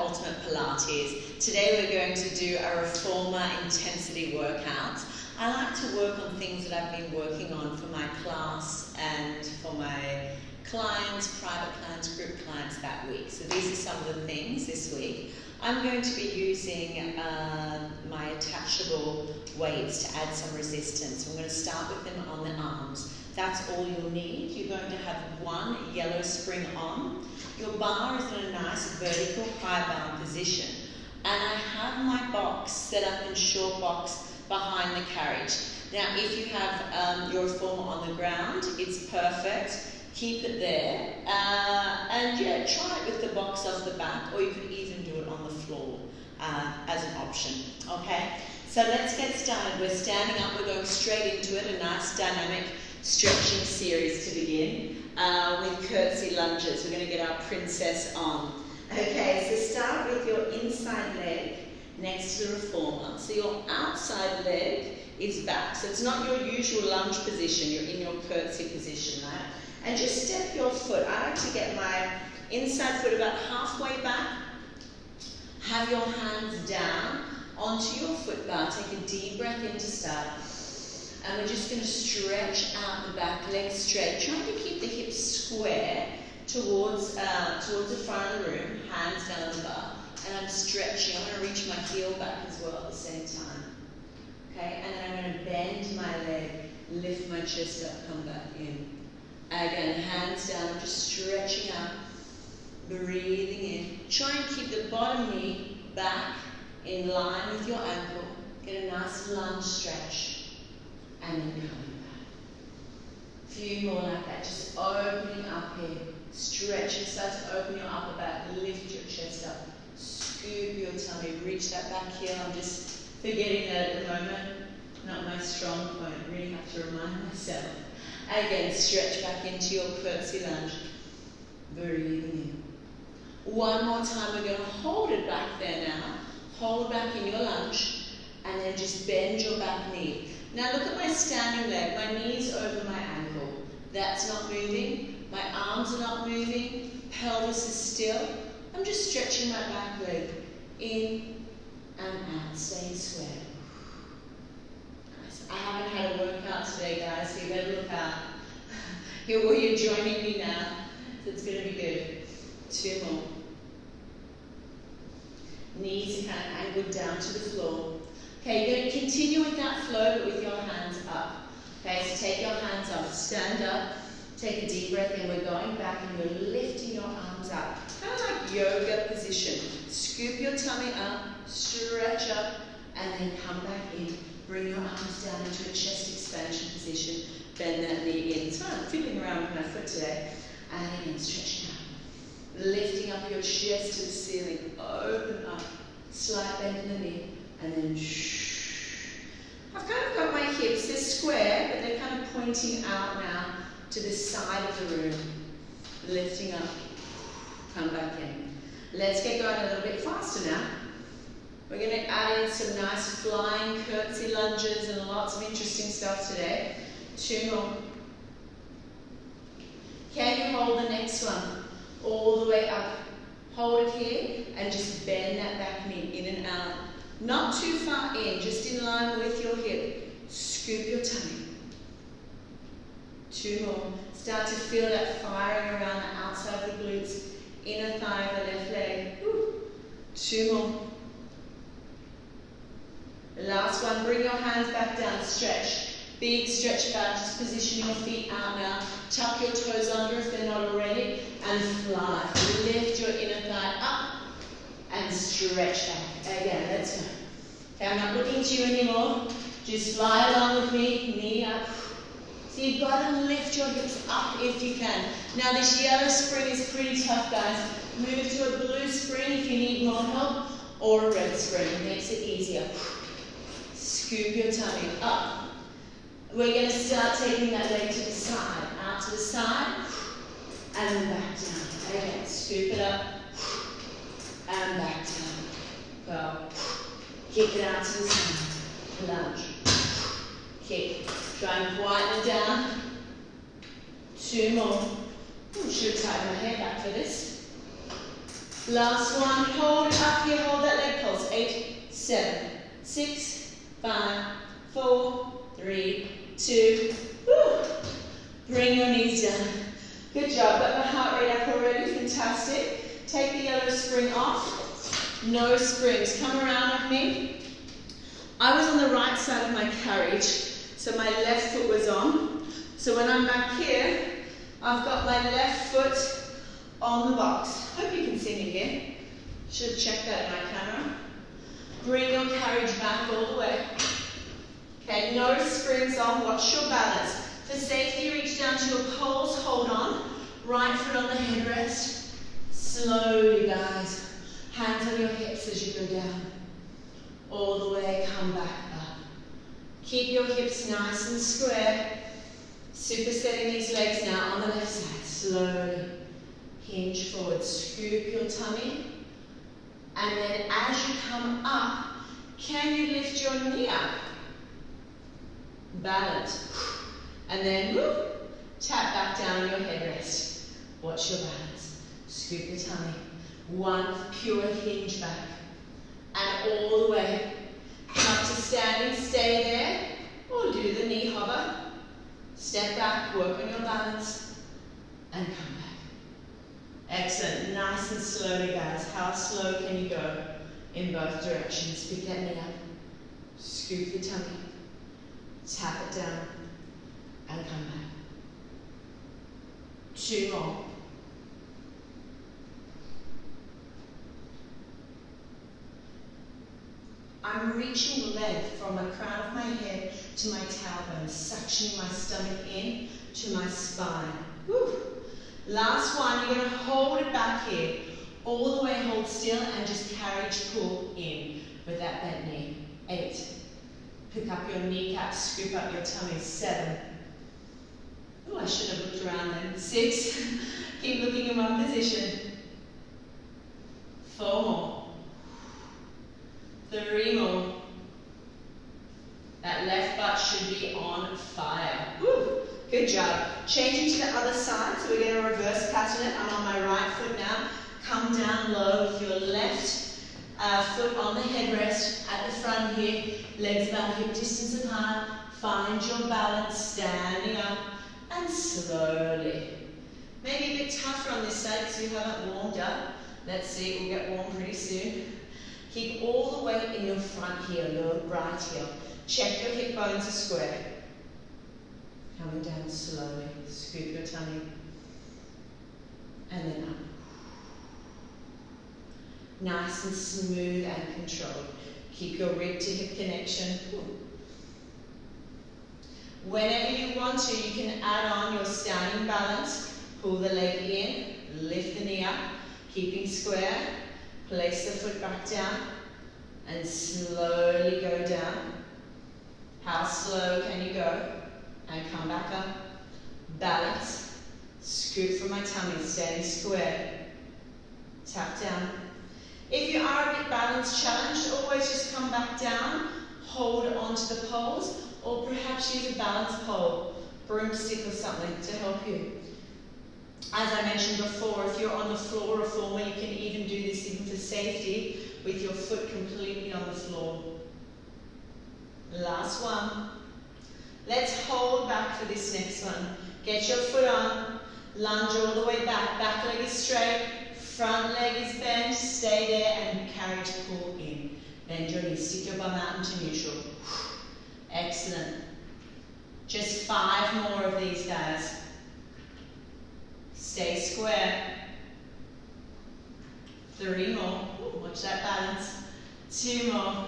Ultimate Pilates. Today we're going to do a Reformer intensity workout. I like to work on things that I've been working on for my class and for my clients, private clients, group clients that week. So these are some of the things this week. I'm going to be using my attachable weights to add some resistance. I'm going to start with them on the arms. That's all you'll need. You're going to have one yellow spring on. Your bar is in a nice vertical high bar position. And I have my box set up in short box behind the carriage. Now if you have your reformer on the ground, it's perfect. Keep it there. And yeah, try it with the box off the back, or you could even do it on the floor as an option. Okay, so let's get started. We're standing up, we're going straight into it, a nice dynamic stretching series to begin with Curtsy Lunges. We're going to get our princess on. Okay, so start with your inside leg next to the reformer. So your outside leg is back. So it's not your usual lunge position, you're in your curtsy position, right? And just step your foot. I like to get my inside foot about halfway back. Have your hands down onto your foot bar. Take a deep breath in to start. And we're just going to stretch out the back leg straight. Trying to keep the hips square towards the front of the room. Hands down on the bar. And I'm stretching. I'm going to reach my heel back as well at the same time. Okay, and then I'm going to bend my leg, lift my chest up, come back in. Again, hands down, I'm just stretching out, breathing in. Try and keep the bottom knee back in line with your ankle. Get a nice lunge stretch, and then coming back. A few more like that, just opening up here. Stretch and start to open your upper back, lift your chest up, scoop your tummy, reach that back heel. I'm just forgetting that at the moment, not my strong point. Really have to remind myself. Again, stretch back into your curtsy lunge. Breathing in. One more time, we're going to hold it back there now. Hold back in your lunge, and then just bend your back knee. Now look at my standing leg. My knee's over my ankle. That's not moving. My arms are not moving. Pelvis is still. I'm just stretching my back leg in and out, staying square. Nice. I haven't had a workout today, guys, so you better look out. You're joining me now, so it's going to be good. Two more. Knees are kind of angled down to the floor. Okay, you're going to continue with that flow, but with your hands up. Okay, so take your hands up, stand up, take a deep breath in. We're going back and we're lifting your arms up. Kind of like yoga position. Scoop your tummy up, stretch up, and then come back in. Bring your arms down into a chest expansion position. Bend that knee in. So I'm fiddling around with my foot today. And again, stretching out. Lifting up your chest to the ceiling. Open up. Slight bend in the knee. And then shh. I've kind of got my hips. They're square, but they're kind of pointing out now to the side of the room. Lifting up. Come back in. Let's get going a little bit faster now. We're going to add in some nice flying curtsy lunges and lots of interesting stuff today. Two more. Can you hold the next one all the way up? Hold it here and just bend that back knee in and out. Not too far in, just in line with your hip. Scoop your tummy. Two more. Start to feel that firing around the outside of the glutes, inner thigh of the left leg. Woo. Two more. Last one, bring your hands back down, stretch. Big stretch back, just position your feet out now. Tuck your toes under if they're not already, and fly. Lift your inner thigh up, and stretch back. Again, let's go. Okay, I'm not looking to you anymore. Just fly along with me, knee up. So you've got to lift your hips up if you can. Now this yellow spring is pretty tough, guys. Move to a blue spring if you need more help, or a red spring. It makes it easier. Scoop your tummy up. We're going to start taking that leg to the side. Out to the side, and then back down. Again, scoop it up, and back down. Go. Kick it out to the side. Lunge. Kick. Try and quieten it down. Two more. Should have tied my hair back for this. Last one, hold it up here, hold that leg pulse. 8, 7, 6, 5, 4, 3, 2, woo. Bring your knees down. Good job, got my heart rate up already, fantastic. Take the yellow spring off. No springs, come around with me. I was on the right side of my carriage, so my left foot was on. So when I'm back here, I've got my left foot on the box. Hope you can see me here. Should have checked that in my camera. Bring your carriage back all the way. Okay, no springs on, watch your balance. For safety, reach down to your poles, hold on. Right foot on the headrest. Slowly, guys. Hands on your hips as you go down. All the way, come back up. Keep your hips nice and square. Supersetting these legs now on the left side. Slowly. Hinge forward, scoop your tummy. And then as you come up, can you lift your knee up? Balance. And then whoop, tap back down on your headrest. Watch your balance. Scoop the tummy. One pure hinge back. And all the way. Come up to standing, stay there. Or do the knee hover. Step back, work on your balance. And come back. Excellent. Nice and slowly, guys. How slow can you go in both directions? Pick that knee up. Scoop the tummy. Tap it down. And come back. 2 more. I'm reaching the leg from the crown of my head to my tailbone, suctioning my stomach in to my spine. Woo. Last one, you're going to hold it back here. All the way, hold still and just carriage pull in with that bent knee. 8. Pick up your kneecaps, scoop up your tummy. 7. Oh, I should have looked around then. 6. Keep looking in one position. 4 more. 3 more. That left butt should be on fire. Woo. Good job. Changing to the other side, so we're going to reverse pattern it. I'm on my right foot now. Come down low with your left foot on the headrest at the front here. Legs about hip distance apart. Find your balance, standing up and slowly. Maybe a bit tougher on this side because you haven't warmed up. Let's see, we'll get warm pretty soon. Keep all the weight in your front heel, your right heel. Check your hip bones are square. Coming down slowly, scoop your tummy, and then up. Nice and smooth and controlled. Keep your rib to hip connection. Whenever you want to, you can add on your standing balance. Pull the leg in, lift the knee up, keeping square. Place the foot back down, and slowly go down. How slow can you go? And come back up, balance, scoop from my tummy, standing square, tap down. If you are a bit balance challenged, always just come back down, hold onto the poles, or perhaps use a balance pole, broomstick or something to help you. As I mentioned before, if you're on the floor reformer, you can even do this even for safety with your foot completely on the floor. Last one. Let's hold back for this next one. Get your foot on, lunge all the way back. Back leg is straight, front leg is bent. Stay there and carriage pull in. Bend your knees, stick your bum out into neutral. Excellent. Just 5 more of these, guys. Stay square. 3 more. Ooh, watch that balance. 2 more.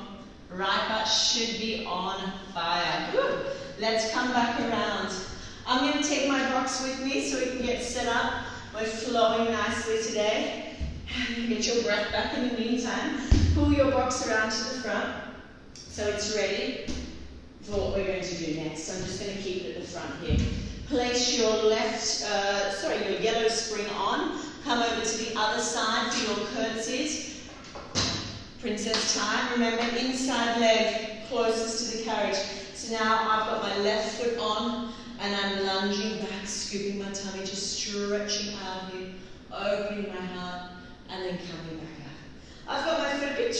Right butt should be on fire. Woo. Let's come back around. I'm going to take my box with me so we can get set up. We're flowing nicely today. Get your breath back in the meantime. Pull your box around to the front so it's ready for what we're going to do next. I'm just going to keep it at the front here. Place your your yellow spring on. Come over to the other side for your curtsies. Princess time. Remember, inside leg closest to the carriage. So now I've got my left foot on and I'm lunging back, scooping my tummy, just stretching out here, opening my heart, and then coming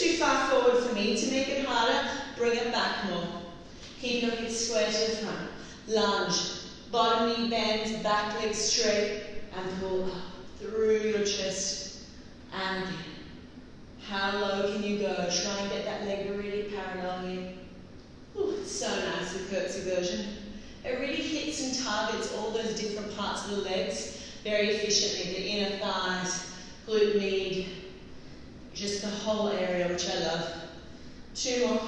too far forward for me. To make it harder, bring it back more. Keep your hips square to the front. Lunge. Bottom knee bends, back leg straight, and pull up through your chest. And again. How low can you go? Try and get that leg really parallel here. Ooh, it's so nice, the curtsy version. It really hits and targets all those different parts of the legs very efficiently. The inner thighs, glute med, just the whole area, which I love. 2 more.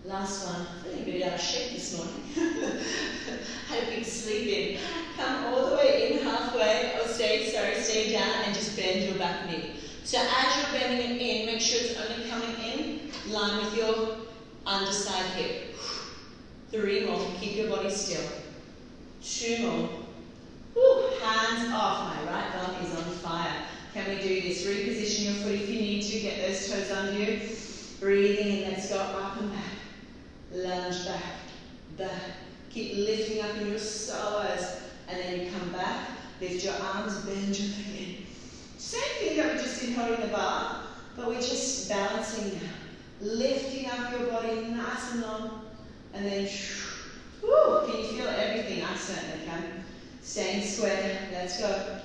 Last one. I'm feeling a bit out of shape this morning. Had a big sleep in. Come all the way in halfway, or stay down, and just bend your back knee. So as you're bending it in, make sure it's only coming in line with your underside hip. 3 more. Keep your body still. 2 more. Woo. Hands off. My right bum is on fire. Can we do this? Reposition your foot if you need to. Get those toes under you. Breathing in. Let's go up and back. Lunge back, back. Keep lifting up in your psoas. And then you come back. Lift your arms, bend your leg in. Same thing that we just did holding the bar, but we're just balancing now. Lifting up your body nice and long. And then, whoo, can you feel everything? I certainly can. Staying square. Let's go.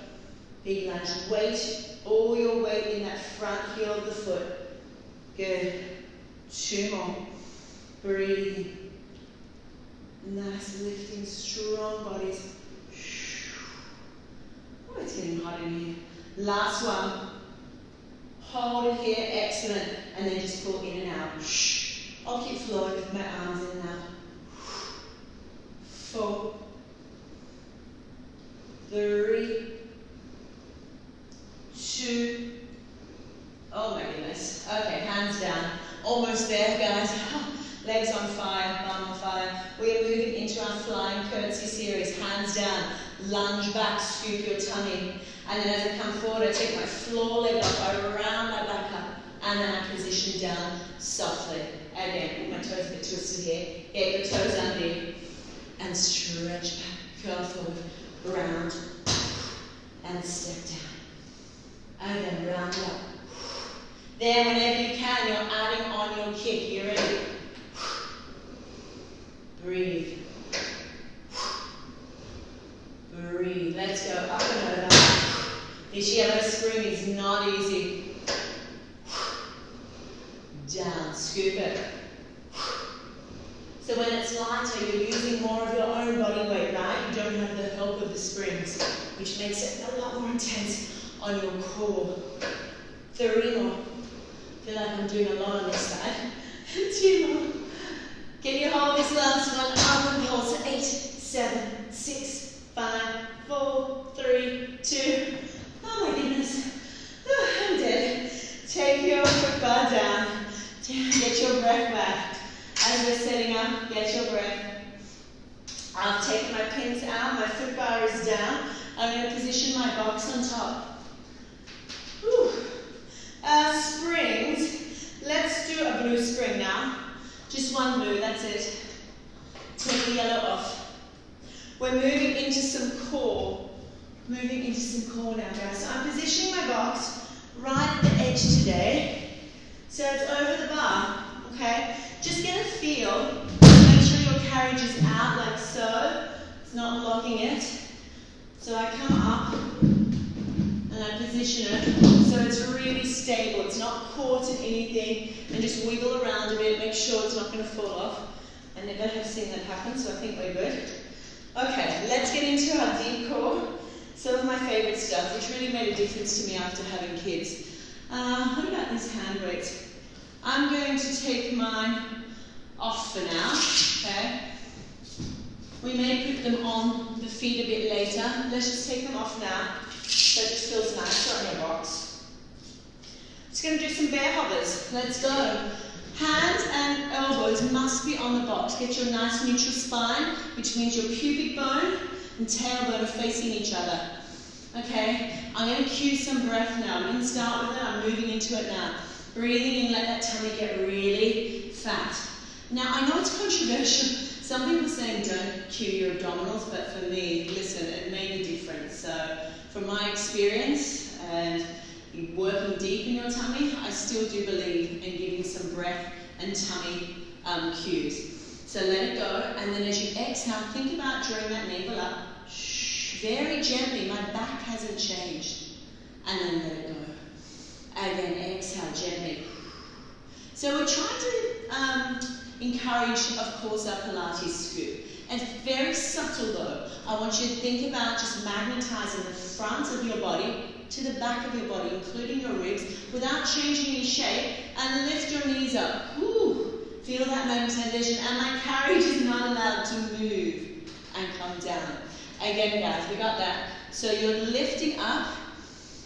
Big lunge. Weight, all your weight in that front heel of the foot. Good. 2 more. Breathing. Nice lifting, strong bodies. Oh, it's getting hot in here. Last one. Hold it here, excellent. And then just pull in and out. I'll keep flowing with my arms in and out. 4, 3, 2. Oh my goodness. Okay, hands down. Almost there, guys. Legs on fire, bum on fire. We are moving into our flying curtsy series. Hands down. Lunge back, scoop your tummy. And then as I come forward, I take my floor leg up, I round my back up, and then I position down softly. Again, my toes a bit twisted here. Get your toes under you. And stretch back, go forward, round, and step down. And then round up. Then whenever you can, you're adding on your kick. You ready? Breathe. Breathe. Let's go up and over. This yellow spring is not easy. Down. Scoop it. So when it's lighter, you're using more of your own body weight, right? You don't have the help of the springs, which makes it a lot more intense on your core. 3 more. I feel like I'm doing a lot on this side. 2 more. Can you hold this last one? Arm and pulse. 8, 7, 6, 5, 4, 3, 2. Oh my goodness. Oh, I'm dead. Take your foot bar down. Get your breath back. As we're setting up, get your breath. I've taken my pins out. My foot bar is down. I'm going to position my box on top. Whew. Springs. Let's do a blue spring now. Just one blue, that's it. Take the yellow off. We're moving into some core. Moving into some core now, guys. So I'm positioning my box right at the edge today. So it's over the bar, okay? Just get a feel. Make sure your carriage is out like so. It's not blocking it. So I come up and I position it so it's really stable. It's not caught in anything. And just wiggle around a bit. Make sure it's not going to fall off. I never have seen that happen, so I think we're good. Okay, let's get into our deep core. Some of my favorite stuff, which really made a difference to me after having kids. What about these hand weights? I'm going to take mine off for now, okay? We may put them on the feet a bit later. Let's just take them off now. So it just feels nicer on your box. Just going to do some bear hovers. Let's go. Hands and elbows must be on the box. Get your nice neutral spine, which means your pubic bone and tailbone are facing each other. Okay, I'm going to cue some breath now. I'm going to start with it. I'm moving into it now. Breathing in, let that tummy get really fat. Now, I know it's controversial. Some people are saying don't cue your abdominals, but for me, listen, it made a difference. So, from my experience, and working deep in your tummy, I still do believe in giving some breath and tummy cues. So let it go, and then as you exhale, think about drawing that navel up. Very gently, my back hasn't changed. And then let it go. Again, exhale gently. So we're trying to encourage, of course, our Pilates scoop. And very subtle though. I want you to think about just magnetizing the front of your body to the back of your body, including your ribs, without changing any shape, and lift your knees up. Woo. Feel that magnetization, and my carriage is not allowed to move and come down. Again, guys, we got that. So you're lifting up,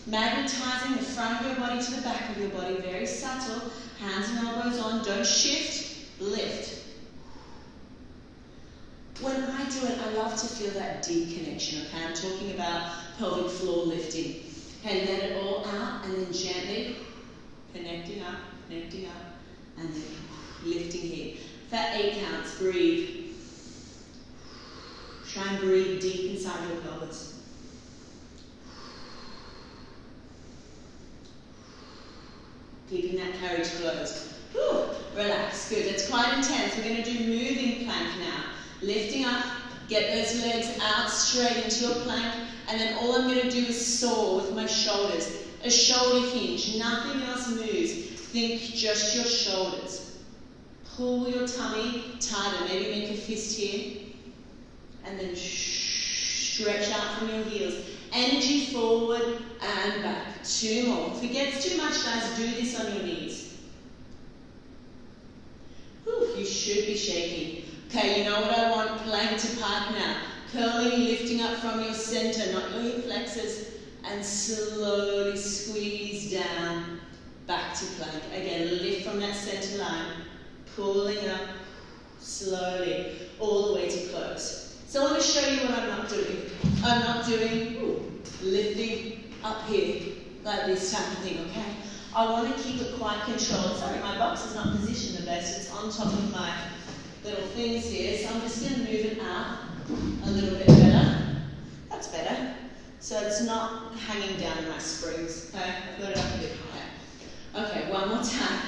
magnetizing the front of your body to the back of your body, very subtle. Hands and elbows on, don't shift, lift. When I do it, I love to feel that deep connection, okay? I'm talking about pelvic floor lifting. Okay, let it all out, and then gently connecting up, and then lifting here. For 8 counts, breathe. Try and breathe deep inside your pelvis. Keeping that carriage closed. Whew, relax, good. It's quite intense. We're going to do moving plank now. Lifting up, get those legs out straight into your plank, and then all I'm going to do is soar with my shoulders. A shoulder hinge, nothing else moves. Think just your shoulders. Pull your tummy tighter, maybe make a fist here, and then stretch out from your heels. Energy forward and back. 2 more. If it gets too much, guys, do this on your knees. Whew, you should be shaking. Okay, you know what I want? Plank to park now. Curling, lifting up from your center, not your hip flexors, and slowly squeeze down, back to plank. Again, lift from that center line, pulling up, slowly, all the way to close. So I want to show you what I'm not doing. I'm not doing lifting up here, like this type of thing, okay? I want to keep it quite controlled. Sorry, my box is not positioned the best. It's on top of my little things here, so I'm just going to move it out a little bit better. That's better. So it's not hanging down in my springs. Okay, I've got it up a bit higher. Okay, one more time.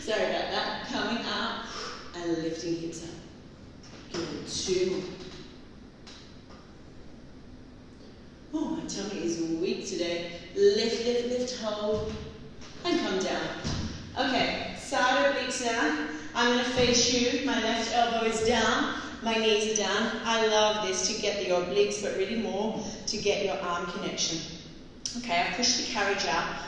Sorry about that. Coming up and lifting hips up. Good. 2 more. Oh, my tummy is weak today. Lift, lift, lift, hold, and come down. Okay, side obliques now. I'm going to face you. My left elbow is down. My knees are down. I love this to get the obliques, but really more to get your arm connection. Okay, I've pushed the carriage out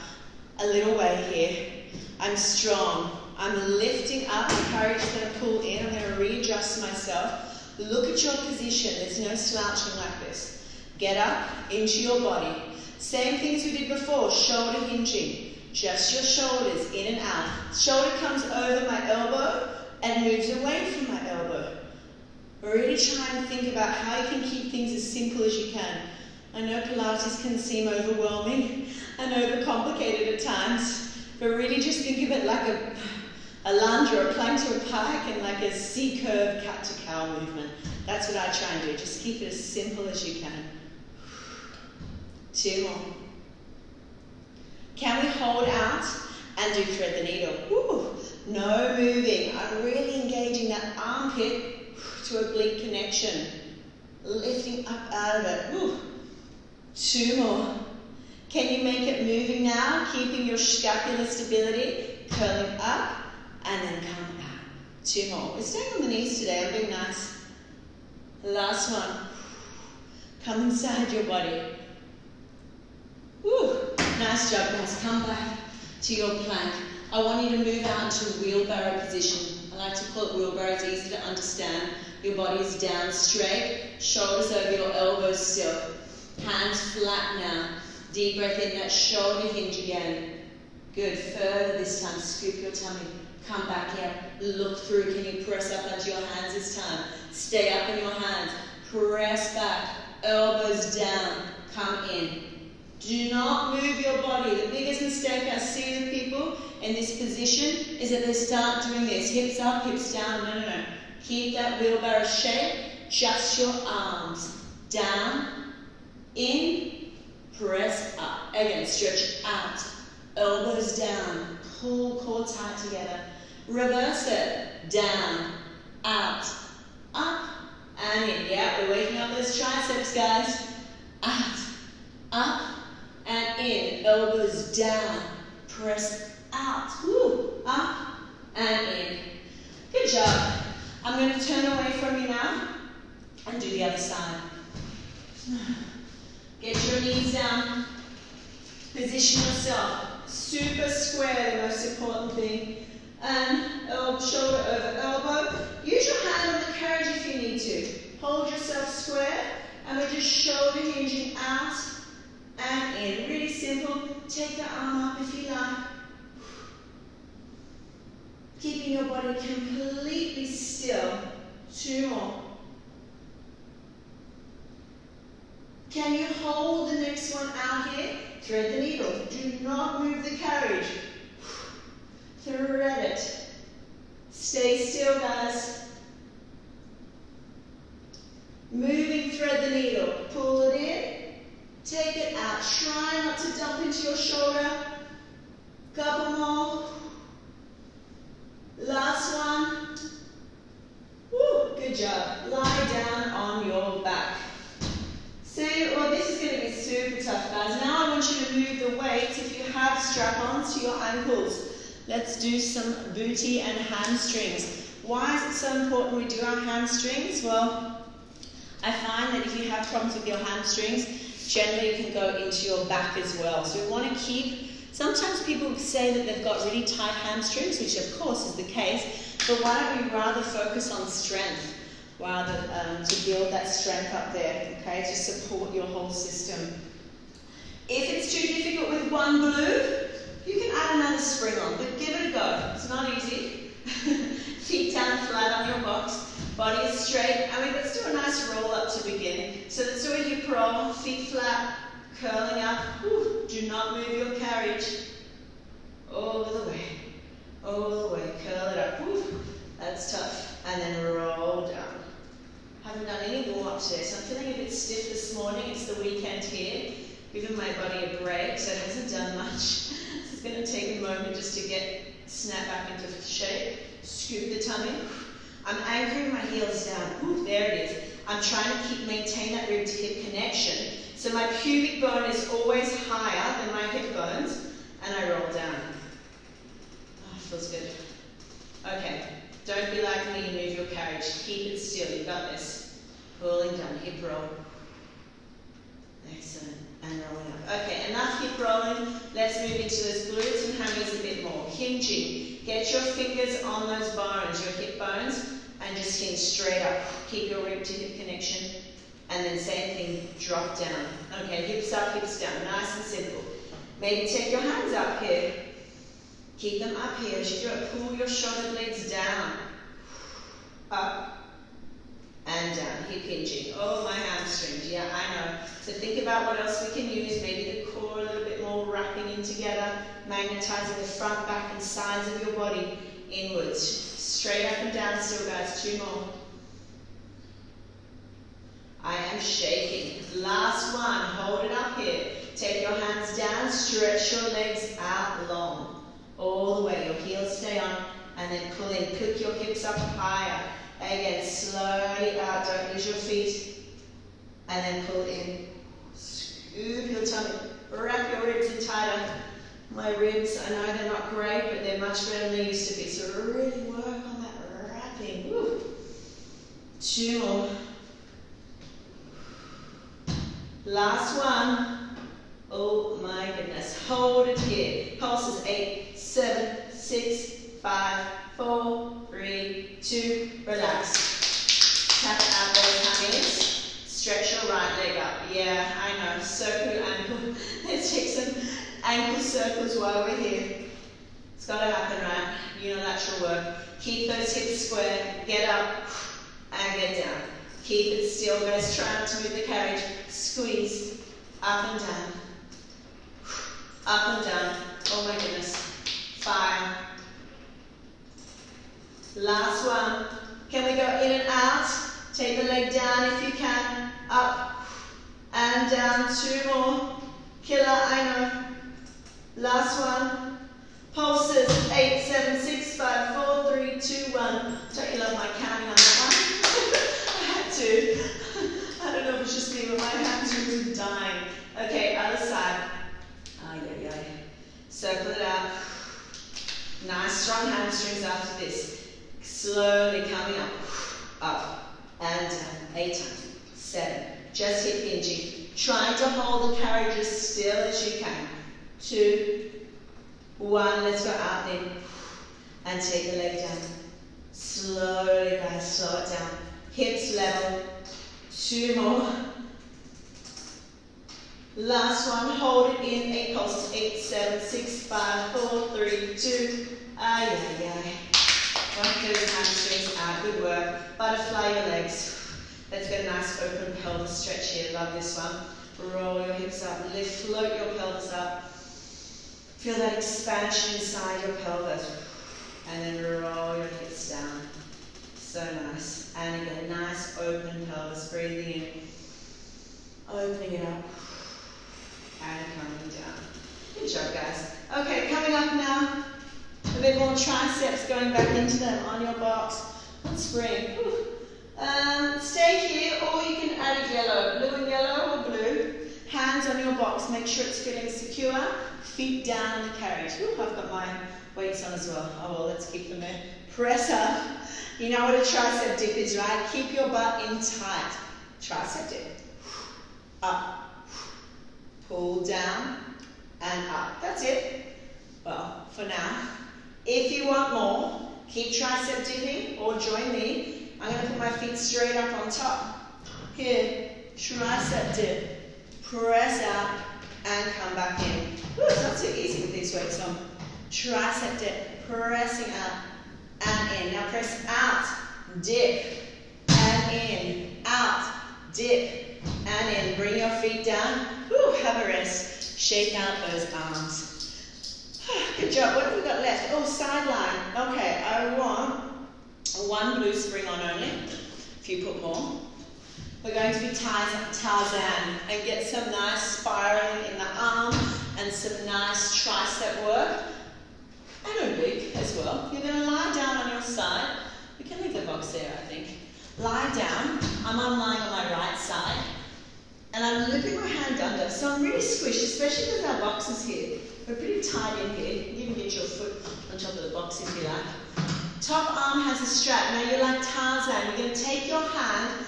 a little way here. I'm strong. I'm lifting up. The carriage is going to pull in. I'm going to readjust myself. Look at your position. There's no slouching like this. Get up into your body. Same things we did before. Shoulder hinging. Just your shoulders in and out. Shoulder comes over my elbow and moves away from my elbow. Really try and think about how you can keep things as simple as you can. I know Pilates can seem overwhelming and overcomplicated at times, but really just think of it like a lunge or a plank to a pike and like a C-curve cat to cow movement. That's what I try and do. Just keep it as simple as you can. 2 more. Can we hold out and do thread the needle? Woo. No moving. I'm really engaging that armpit to oblique connection. Lifting up out of it. Woo. 2 more. Can you make it moving now? Keeping your scapular stability. Curling up and then come out. 2 more. We're staying on the knees today. I'm being nice. Last one. Come inside your body. Woo. Nice job, guys. Come back to your plank. I want you to move out into wheelbarrow position. I like to call it wheelbarrow. It's easy to understand. Your body is down straight, shoulders over your elbows still. Hands flat now. Deep breath in, that shoulder hinge again. Good. Further this time. Scoop your tummy. Come back here. Look through. Can you press up onto your hands this time? Stay up in your hands. Press back. Elbows down. Come in. Do not move your body. The biggest mistake I see with people in this position is that they start doing this. Hips up, hips down. No, no, no. Keep that wheelbarrow shape. Just your arms. Down, in, press up. Again, stretch out, elbows down, pull core tight together. Reverse it, down, out, up, and in. Yeah, we're waking up those triceps, guys. Out, up, and in. Elbows down, press out, woo, up, and in. Good job. I'm going to turn away from you now and do the other side. Get your knees down. Position yourself. Super square, the most important thing. And shoulder over elbow. Use your hand on the carriage if you need to. Hold yourself square. And we're just shoulder hinging out and in. Really simple. Take the arm up if you like. Keeping your body completely still. 2 more. Can you hold the next one out here? Thread the needle. Do not move the carriage. Thread it. Stay still, guys. Moving, thread the needle. Pull it in. Take it out. Try not to dump into your shoulder. Couple more. Last one. Woo, good job. Lie down on your back. This is going to be super tough, guys. Now I want you to move the weights, if you have strap-ons, to your ankles. Let's do some booty and hamstrings. Why is it so important we do our hamstrings? Well, I find that if you have problems with your hamstrings, generally you can go into your back as well. So we want to keep, sometimes people say that they've got really tight hamstrings, which of course is the case, but why don't we rather focus on strength? Rather to build that strength up there, okay, to support your whole system. If it's too difficult with one glute, you can add another spring on, but give it a go. It's not easy. Feet down flat on your box, body is straight. Let's do a nice roll up to begin. So let's do a hip roll, feet flat, curling up. Whew. Do not move your carriage. Over the way, curl it up. Whew. That's tough. And then roll down. Haven't done any warm-up today, so I'm feeling a bit stiff this morning. It's the weekend here. Giving my body a break, so it hasn't done much. So it's going to take a moment just to snap back into shape. Scoop the tummy. I'm anchoring my heels down. Ooh, there it is. I'm trying to maintain that rib to hip connection. So my pubic bone is always higher than my hip bones, and I roll down. Oh, feels good. Okay. Don't be like me and move your carriage. Keep it still. You've got this. Pulling down, hip roll. Excellent. And rolling up. Okay, enough hip rolling. Let's move into those glutes and hammers a bit more. Hinging. Get your fingers on those bones, your hip bones, and just hinge straight up. Keep your rib to hip connection. And then same thing, drop down. Okay, hips up, hips down. Nice and simple. Maybe take your hands up here. Keep them up here as you do it. Pull your shoulder blades down. Up and down. Hip hinging. Oh, my hamstrings. Yeah, I know. So think about what else we can use. Maybe the core a little bit more wrapping in together. Magnetizing the front, back, and sides of your body inwards. Straight up and down still, guys. 2 more. I am shaking. Last one. Hold it up here. Take your hands down. Stretch your legs out long. All the way, your heels stay on, and then pull in, pick your hips up higher. Again, slowly out, don't lose your feet, and then pull in. Scoop your tummy, wrap your ribs in tighter. My ribs, I know they're not great, but they're much better than they used to be, so really work on that wrapping. Woo. 2 more. Last one. Oh my goodness. Hold it here. Pulses 8, 7, 6, 5, 4, 3, 2. Relax. Tap out those hammies. Stretch your right leg up. Yeah, I know. Circle your ankle. Let's take some ankle circles while we're here. It's got to happen, right? Unilateral work. Keep those hips square. Get up and get down. Keep it still, guys. Try not to move the carriage. Squeeze. Up and down. Up and down. Oh my goodness. 5. Last one. Can we go in and out? Take the leg down if you can. Up and down. 2 more. Killer, I know. Last one. Pulses. 8, 7, 6, 5, 4, 3, 2, 1. Don't you love my counting on that one? I had to. I don't know if it's just me, but my hamstrings are dying. Okay, other side. Ay, ay, ay. Circle it out. Nice strong hamstrings after this. Slowly coming up, and down. 8 times. 7. Just hip hinging. Trying to hold the carriage as still as you can. 2, 1. Let's go out then. And take the leg down. Slowly, guys, slow it down. Hips level. 2 more. Last one, hold it in, 8 pulses, 8, 7, 6, 5, 4, 3, 2, ay, ay, ay. Work those hamstrings out, good work. Butterfly your legs. Let's get a nice open pelvis stretch here, love this one. Roll your hips up, lift, float your pelvis up. Feel that expansion inside your pelvis. And then roll your hips down. So nice. And again, nice open pelvis, breathing in, opening it up. And coming down. Good job, guys. Okay, coming up now. A bit more triceps, going back into them on your box. Let's spring. Stay here, or you can add a yellow. Blue and yellow or blue. Hands on your box. Make sure it's feeling secure. Feet down in the carriage. Ooh, I've got my weights on as well. Oh, well, let's keep them there. Press up. You know what a tricep dip is, right? Keep your butt in tight. Tricep dip. Up. Pull down and up. That's it. Well, for now. If you want more, keep tricep dipping or join me. I'm going to put my feet straight up on top. Here, tricep dip. Press out and come back in. Ooh, it's not too easy with these weights on. Tricep dip. Pressing out and in. Now press out, dip, and in. Out, dip, and in. Bring your feet down. Whew, have a rest. Shake out those arms. Good job. What have we got left? Oh, sideline. Okay, I want 1 blue spring on only. If you put more. We're going to be Tarzan and get some nice spiraling in the arm and some nice tricep work. And oblique as well. You're going to lie down on your side. We can leave the box there, I think. Lie down. I'm lying on my right side. And I'm looping my hand under. So I'm really squished, especially with our boxes here. We're pretty tight in here. You can get your foot on top of the box if you like. Top arm has a strap. Now you're like Tarzan. You're going to take your hand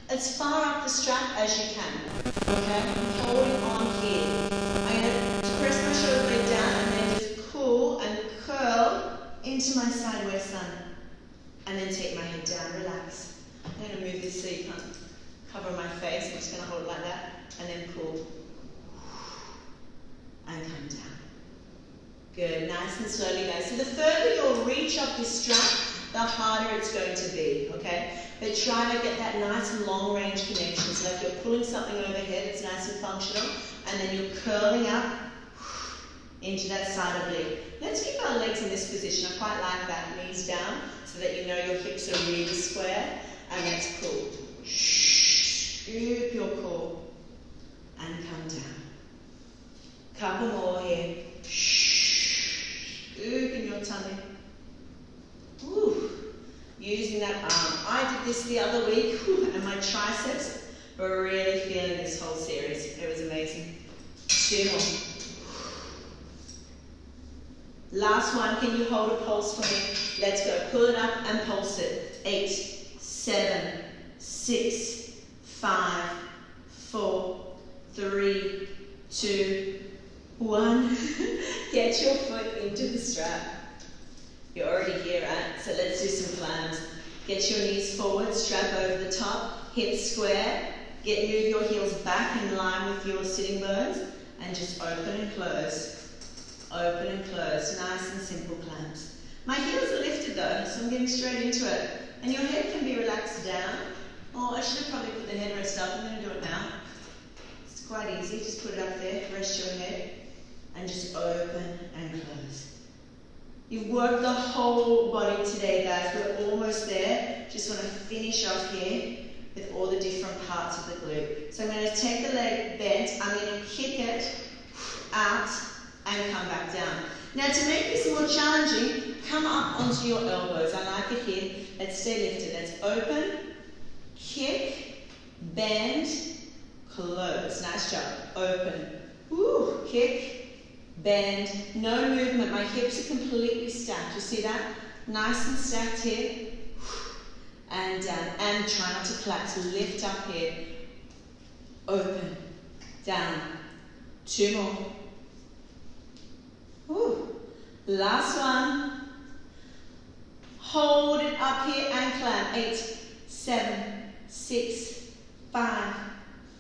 as far up the strap as you can. Okay? I'm holding on here. I'm going to press my shoulder blade down and then just pull and curl into my side west sun. And then take my head down. Relax. I'm going to move this so you can't cover my face. I'm just going to hold it like that. And then pull. And come down. Good. Nice and slowly, guys. So the further you'll reach up this strap, the harder it's going to be. Okay? But try to get that nice long range connection. So like you're pulling something overhead, it's nice and functional. And then you're curling up into that side oblique. Let's keep our legs in this position. I quite like that. Knees down so that you know your hips are really square. And let's pull. Scoop your core. And come down. Couple more here. Scoop in your tummy. Ooh. Using that arm. I did this the other week, and my triceps were really feeling this whole series. It was amazing. 2 more. Last one. Can you hold a pulse for me? Let's go. Pull it up and pulse it. 8, 7, 6, 5, 4, 3, 2, 1. Get your foot into the strap. You're already here, right? So let's do some climbs. Get your knees forward, strap over the top, hips square. Move your heels back in line with your sitting bones, and just open and close. Open and close. Nice and simple climbs. My heels are lifted though, so I'm getting straight into it. And your head can be relaxed down. Oh, I should have probably put the headrest up. I'm going to do it now. It's quite easy. Just put it up there, rest your head, and just open and close. You've worked the whole body today, guys. We're almost there. Just want to finish off here with all the different parts of the glute. So I'm going to take the leg bent. I'm going to kick it out and come back down. Now to make this more challenging, come up onto your elbows. I like it here. Let's stay lifted. Let's open, kick, bend, close. Nice job. Open. Woo. Kick, bend. No movement. My hips are completely stacked. You see that? Nice and stacked here. And down. And try not to collapse. Lift up here. Open. Down. 2 more. Woo. Last one. Hold it up here and climb. 8, 7, 6, 5,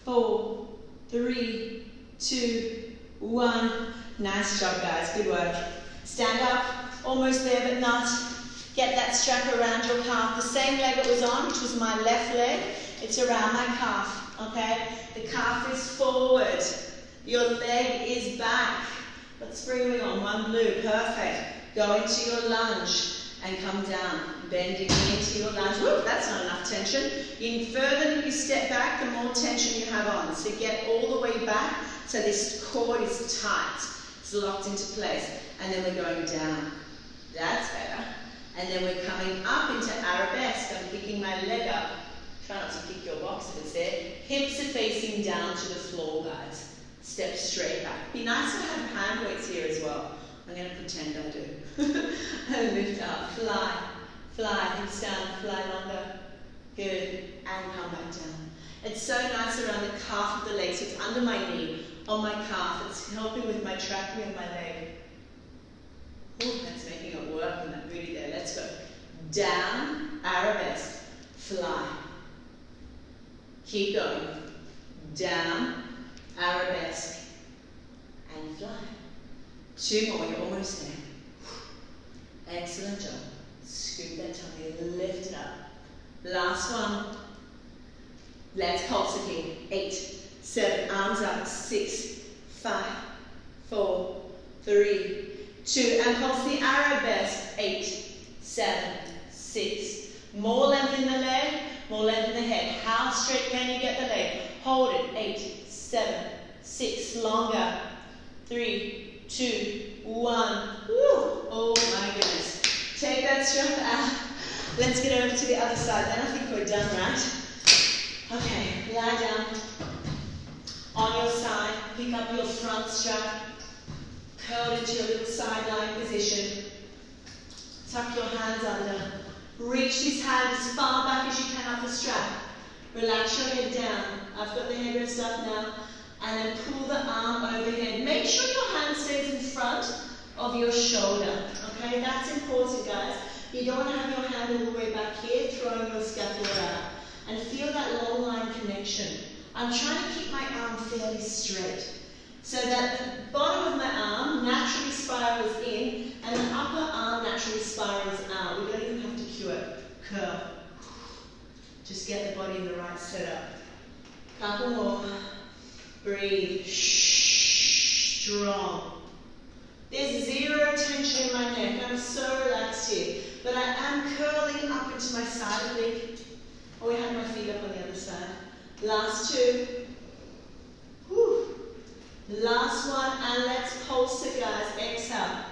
4, 3, 2, 1. Nice job, guys. Good work. Stand up. Almost there, but not. Get that strap around your calf. The same leg it was on, which was my left leg. It's around my calf. Okay? The calf is forward. Your leg is back. What spring are we on? 1 blue. Perfect. Go into your lunge and come down. Bending into your lunge. Whoop, that's not enough tension. The further you step back, the more tension you have on. So get all the way back so this cord is tight. It's locked into place. And then we're going down. That's better. And then we're coming up into Arabesque. I'm picking my leg up. Try not to kick your box if it's there. Hips are facing down to the floor, guys. Step straight back. Be nice to have hand weights here as well. I'm going to pretend I do. And lift up. Fly. Fly. Hips down. Fly longer. Good. And come back down. It's so nice around the calf of the leg. So it's under my knee, on my calf. It's helping with my tracking of my leg. Ooh, that's making it work in that booty there. Let's go. Down. Arabesque. Fly. Keep going. Down. Arabesque. And fly. 2 more, you're almost there. Excellent job. Scoop that tummy, lift it up. Last one. Let's pulse it here. 8, 7, arms up. 6, 5, 4, 3, 2, and pulse the Arabesque. 8, 7, 6. More length in the leg, more length in the head. How straight can you get the leg? Hold it. 8, 7, 6. Longer. 3, 2, 1. Woo. Oh my goodness. Take that strap out. Let's get over to the other side. Then I think we're done, right? Okay, lie down. On your side, pick up your front strap. Curl into your little sideline position. Tuck your hands under. Reach this hand as far back as you can up the strap. Relax your head down. I've got the headrest up now. And then pull the arm overhead. Make sure your hand stays in front of your shoulder. Okay, that's important, guys. You don't want to have your hand all the way back here, throwing your scapula out. And feel that long line connection. I'm trying to keep my arm fairly straight, so that the bottom of my arm naturally spirals in, and the upper arm naturally spirals out. We don't even have to cue it. Curl. Just get the body in the right setup. Couple more. Breathe. Strong. There's 0 tension in my neck. I'm so relaxed here. But I am curling up into my side oblique. Oh, we have my feet up on the other side. Last 2. Whew. Last one, and let's pulse it, guys. Exhale.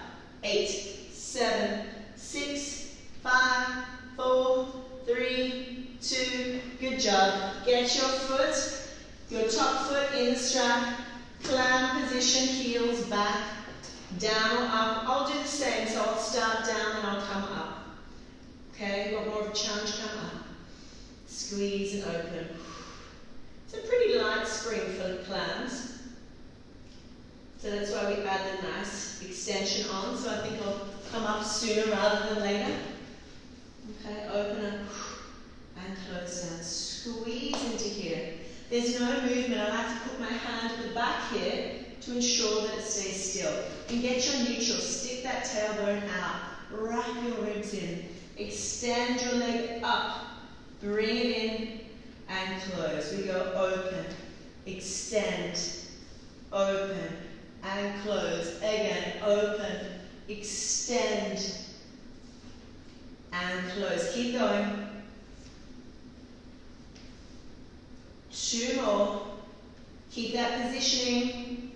8, 7, 6, 5, 4, 3, 2. Good job. Get your foot, your top foot in the strap. Clam position, heels back, down or up. I'll do the same, so I'll start down and I'll come up. Okay, got more of a challenge, come up. Squeeze and open. It's a pretty light spring for clams. So that's why we add the nice extension on. So I think I'll come up sooner rather than later. Okay, open up and close down. Squeeze into here. There's no movement. I like to put my hand at the back here to ensure that it stays still. And get your neutral. Stick that tailbone out. Wrap your ribs in. Extend your leg up. Bring it in and close. We go open, extend, open, and close. Again, open, extend, and close. Keep going. 2 more. Keep that positioning.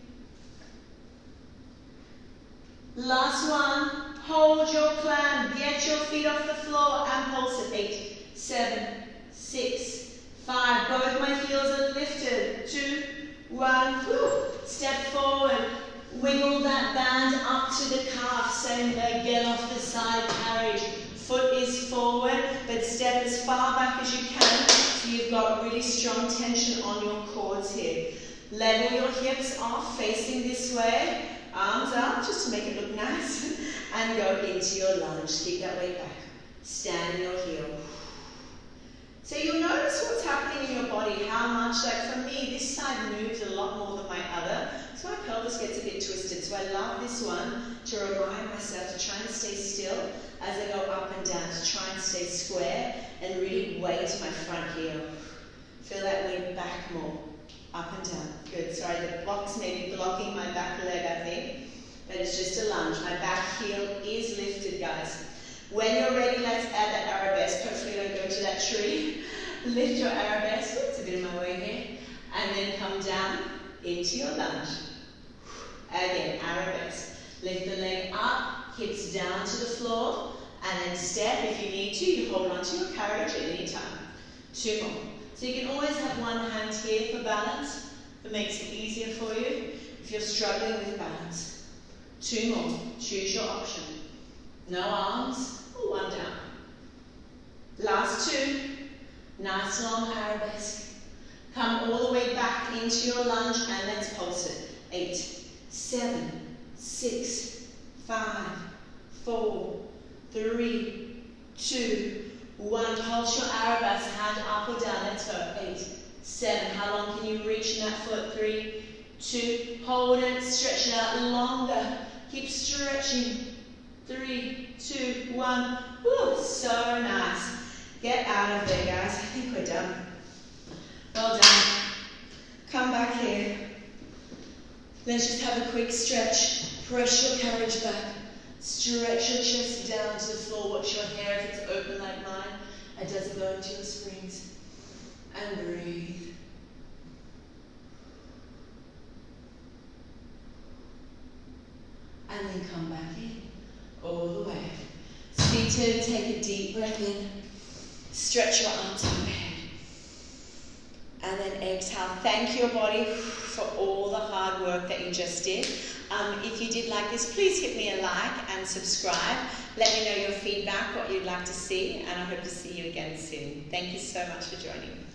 Last one. Hold your clamp. Get your feet off the floor and pulse it. 8, 7, 6, 5. Both my heels are lifted. 2, 1. Woo. Step forward. Wiggle that band up to the calf. Same leg. Get off the side carriage. Foot is forward, but step as far back as you can so you've got really strong tension on your quads here. Level your hips off, facing this way. Arms up, just to make it look nice. And go into your lunge. Keep that weight back. Stand in your heel. So you'll notice what's happening in your body, how much, like for me, this side moves a lot more than my other. So my pelvis gets a bit twisted. So I love this one to remind myself to try and stay still as I go up and down, to try and stay square and really weight my front heel. Feel that weight back more. Up and down. Good. Sorry, the box may be blocking my back leg, I think. But it's just a lunge. My back heel is lifted, guys. When you're ready, let's add that arabesque. Hopefully don't go to that tree. Lift your arabesque. It's a bit in my way here. And then come down into your lunge. Again, arabesque. Lift the leg up, hips down to the floor, and then step. If you need to, you hold on to your carriage at any time. 2 more. So you can always have one hand here for balance. It makes it easier for you if you're struggling with balance. 2 more. Choose your option. No arms, or one down. Last 2. Nice long arabesque. Come all the way back into your lunge and let's pulse it. 8, 7, 6, 5, 4, 3, 2, 1. Pulse your arabesque, hand up or down. Let's go. 8, 7. How long can you reach in that foot? 3, 2. Hold it. Stretch it out longer. Keep stretching. 3, 2, 1. Woo, so nice. Get out of there, guys. I think we're done. Well done. Come back here. Let's just have a quick stretch. Press your carriage back. Stretch your chest down to the floor. Watch your hair if it's open like mine. It doesn't go into your springs. And breathe. And then come back in. All the way. Feet turn, take a deep breath in. Stretch your arms overhead. And then exhale. Thank your body for all the hard work that you just did. If you did like this, please hit me a like and subscribe. Let me know your feedback, what you'd like to see, and I hope to see you again soon. Thank you so much for joining.